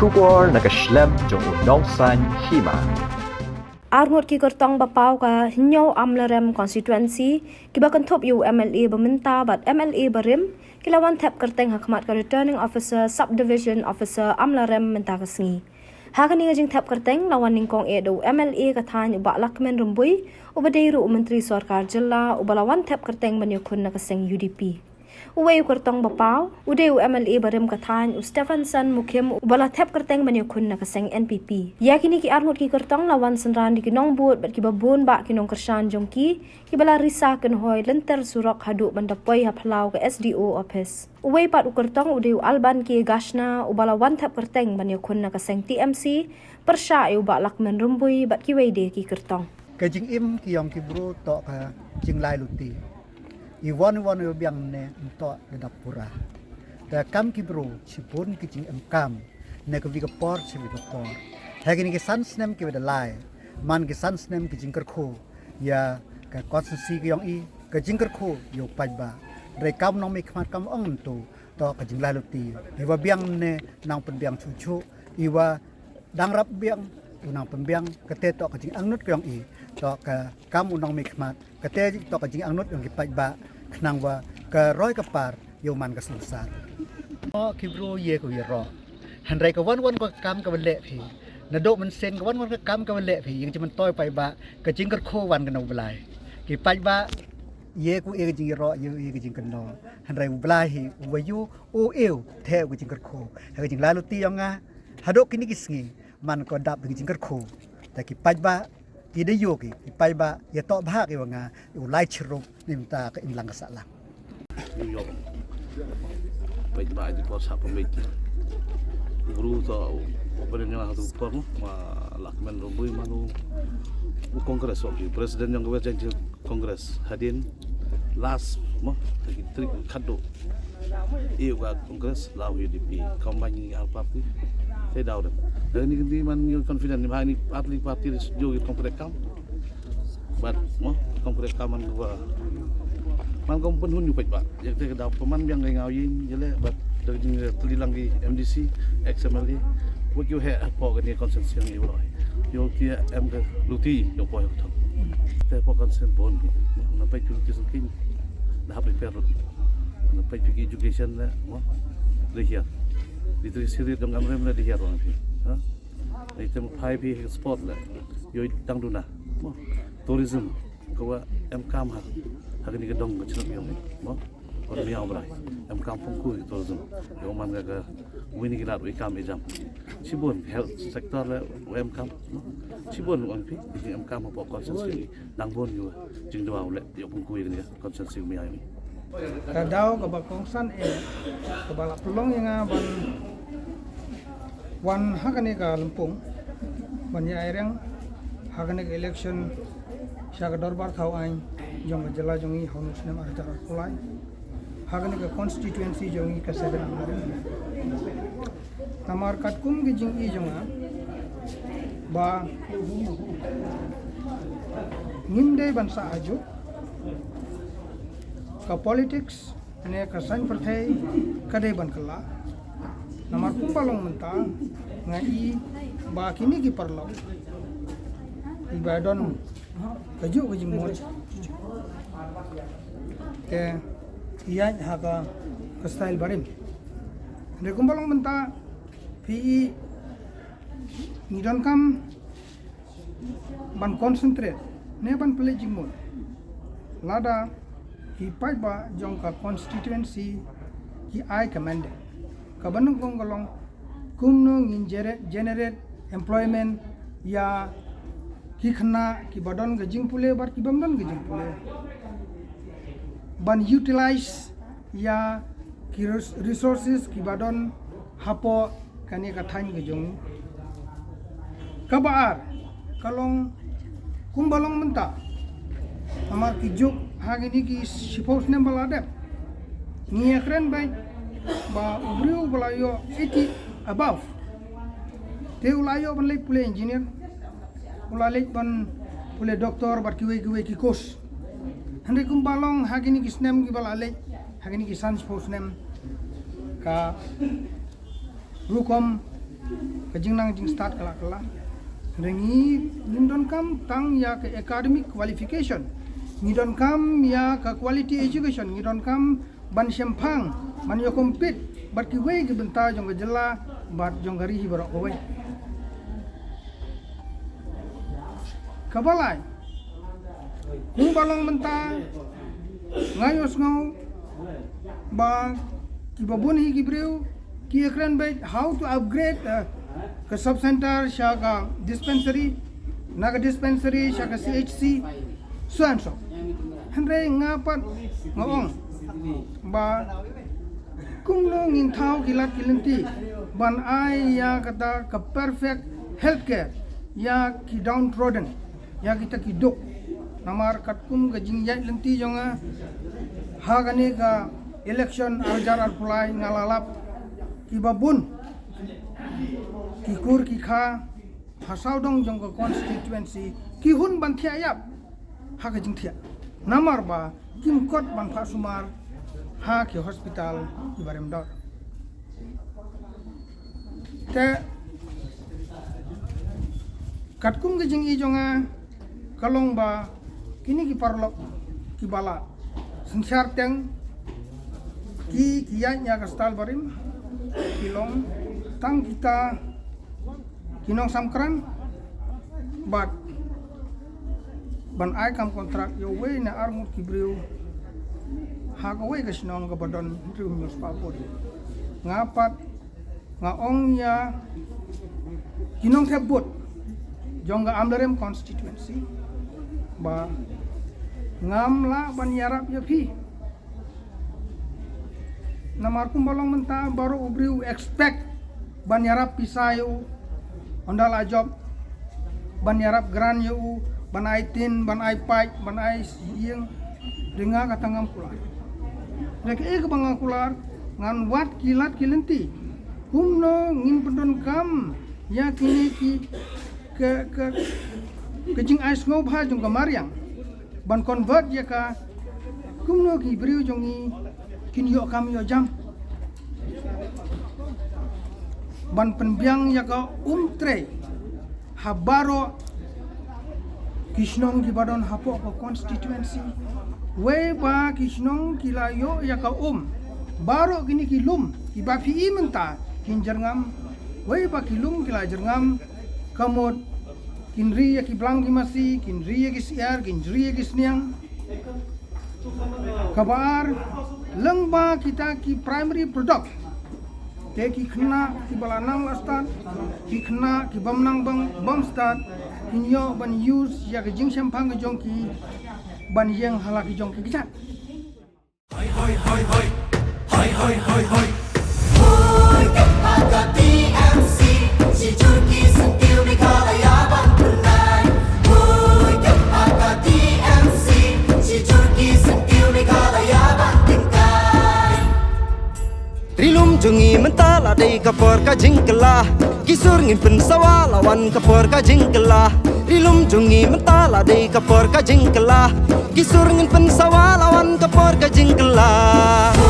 Shubor nakaslem jong unong san hima. Arngot ki kertong bapau ka hinyo amlarem constituency kiba kentop yu MLA berminta bat MLA berim kilawan tap kerteng hakmat ka returning officer subdivision officer amlarem minta kesengi. Hakani ngajing tap kerteng lawan ningkong edo MLA katanya ubak lakmen rumbui ubadeiru menteri sarkar jilla ubalawan tap kerteng banyukun na keseng UDP. Uway kertong bapau udeu MLA berim katanya Stephenson mukim ubala tap kerteng banyukun na keseng NPP. Yakini ki arngot ki kertong lawan senran di kinong buat bat ki babun bak kinong kersan jongki kibala risa kenhoy lenter surok haduk bandapoi haplau ke SDO office. Uway pat ukertong udeu alban ki gashna ubala wan tap kerteng banyukun na keseng TMC persya ubak lakmen rumbui bat ki wede ki kertong. Kajing im ki yong ki bro to ka jing lai luti. Iwan yo biang ne untuk dapura. Da kam ki bro sipun ki jing kam ne ko viga por si viga por. Hagini ki sansnem ki beda lai. Man ki sansnem ki jing kerko ya ka konsensi ki yong i ka jing kerko yo pajba. Re kam nong mi khmat kam ong tu to ka jing lai luti. Iwa biang ne nang pen biang chuchu iwa dang rap biang unang pembiang kete to ka jing angnut ki yong i to ka kam unang mi khmat kete to ka jing angnut yong ki pajba kenang wa ke roy ke par yoman ke selesar. Oh kibro ye ko ye ro. Handrai ke wan ko kam ke belek phi. Nadok men sen ke wan ke kam ke belek phi yang cemen toy pai ba ke jing ker kho wan ke no belai. Ki pai ba ye ko e ke jing ro ye ke jing ke no. Handrai belai hi wa yu o eu the ke jing ker kho. Ha ke jing lalu ti yang nga hadok kini kisngi man ko dap ke jing ker kho. Ta ki pai ba tidak yogi, pai ba ya tok bahak iwa nga ulai ceruk nimta ke imlang kesalang. New York, pai ba di pos apa meki. Guru to opening lah tu por ma lakmen rumbui manu kongres oki presiden yang kewe janji kongres hadin last mo lagi tri kado. Iyo ga kongres lau UDP kampanye alparti saya tahu dah. Dan ini man you confident ni bahani atli parti jo konkret kam. But mo konkret kam man gua. Man kom pun hunyu pak. Yang te da peman yang ngau yin jele but dari tulilang di MDC XMLA what you have apa ni konsensus yang ibu roy. Yo kia em ke luti yo po yo. Te po konsen bon. Na pai pi ki skin. Da hab repair. Na pai pi education la mo. Lihia. Literasi dong amrem la lihia ron pi. Ha? Itu pai pi sport la. Yo tang duna. Mo. Tourism ko MKM ha. Hari ni kedong kecil yang ni. Mo. Orang yang berai. MKM pungku tourism. Yo man ga wini gilat ikam ejam. Sibun health sector la MKM. Sibun wan pi di MKM apa konsensus nang bon yo jing dua le yo pungku ni konsensus mi ai. Kadau ke bakongsan ke balak pelong yang ban wan hakane ka Lampung ban ya airang hakane ka election sya ka dorbar thau ain jong jela jongi honus nem ajar kulai hakane ka constituency jongi ka 7 amare tamar katkum gi jing i jonga ba ngimde ban sa aju ka politics ne ka san perthai kadai ban kala namar pumbalong menta ngai ba kini ki parlo ibadon kaju kaju moj ke iya haga ka style barim ne kumbalong menta pi nidon kam ban concentrate ne ban play jingmon lada hipai ba jong ka constituency ki I command ka banung kong golong kumno ngin generate employment ya ki khna ki badon ga jing pule bar ki bamdan ga jing pule ban utilize ya ki resources ki badon hapo kani ka thain ga jong ka baar kalong kumbalong menta amar ki juk hagini ki sipos nem balade ni ekren bai ba ubrio balayo 80 above te ulayo ban lek pule engineer ulalek ban pule doktor bar kiwe ki kos hande kum balong hagini ki snem ki balale hagini ki sans pos nem ka rukom kajing nang jing start kala rengi ngindon kam tang ya ke academic qualification ngidon kam ya ke quality education ngidon kam ban sempang man yo compete bat ki we ki benta jong jela bat jong gari hi barok we kabalai kung balong benta ngayos ngau ba ki babun hi ki breu ki ekran bet how to upgrade ke sub center shaga dispensary naga dispensary shaga CHC so and so henre ngapat ngong ba kung lo ngin thau kilat kilinti ban ai ya kata ke perfect healthcare ya ki downtrodden ya kita ki dok namar katkum ke jingjai lenti jonga ha gani ka election arjar arpulai ngalalap ki babun ki kur ki kha hasau dong jong ka constituency ki hun ban thia yap ha ka jing thia namar ba kim kot ban pha sumar ha ki hospital ki barem dor te katkum ke jing i jonga kalong ba kini ki parlok ki bala sensar teng ki kianya ka stal barim kilong tang kita kinong samkran but ban ai kam kontrak yo we na armut kibriu ha ko we ka sinong ka badon rum nos pa pod ngapat ngaong ya kinong thebut jongga amlarem constituency ba ngamla ban yarap ya phi namar kumbalong menta baru ubriu expect ban yarap pisayu ondal ajob ban yarap gran yu ban ai tin ban ai pai ban ai sieng denga katangam kular lek e kabang kular ngan wat kilat kilenti humno ngin pendon kam ya kini ki ke jing ais ngau bha jong kamariang ban convert ya ka kumno ki briu jongi kin yo kam yo jam ban penbiang ya ka tre habaro kisnong ki badon hapo ko constituency we ba kisnong kila yo ya ka baro kini kilum ki ba fi menta kin jerngam we ba kilum kila jerngam kamot kinri ya ki blang ki masi kinri ya ki siar kinri ya ki sniang kabar lengba kita ki primary product te ki khna ki balanang lastan ki khna ki bamnang bam start kinyo ban use ya ki jing sampang ki jongki ban yang halaki jongki kijat hoi hoi hoi hoi hoi hoi hoi hoi hoi aga TMC si Turki sentil di kalayaban pelai hoi aga TMC si Turki sentil di kalayaban tingkai Rilum jungi mentala dei kapor ka jingkelah Kisur ngin pensawa lawan kapor ka jingkelah Rilum jungi mentala dei kapor ka jingkelah Kisur ngin pensawa lawan kapor ka jingkelah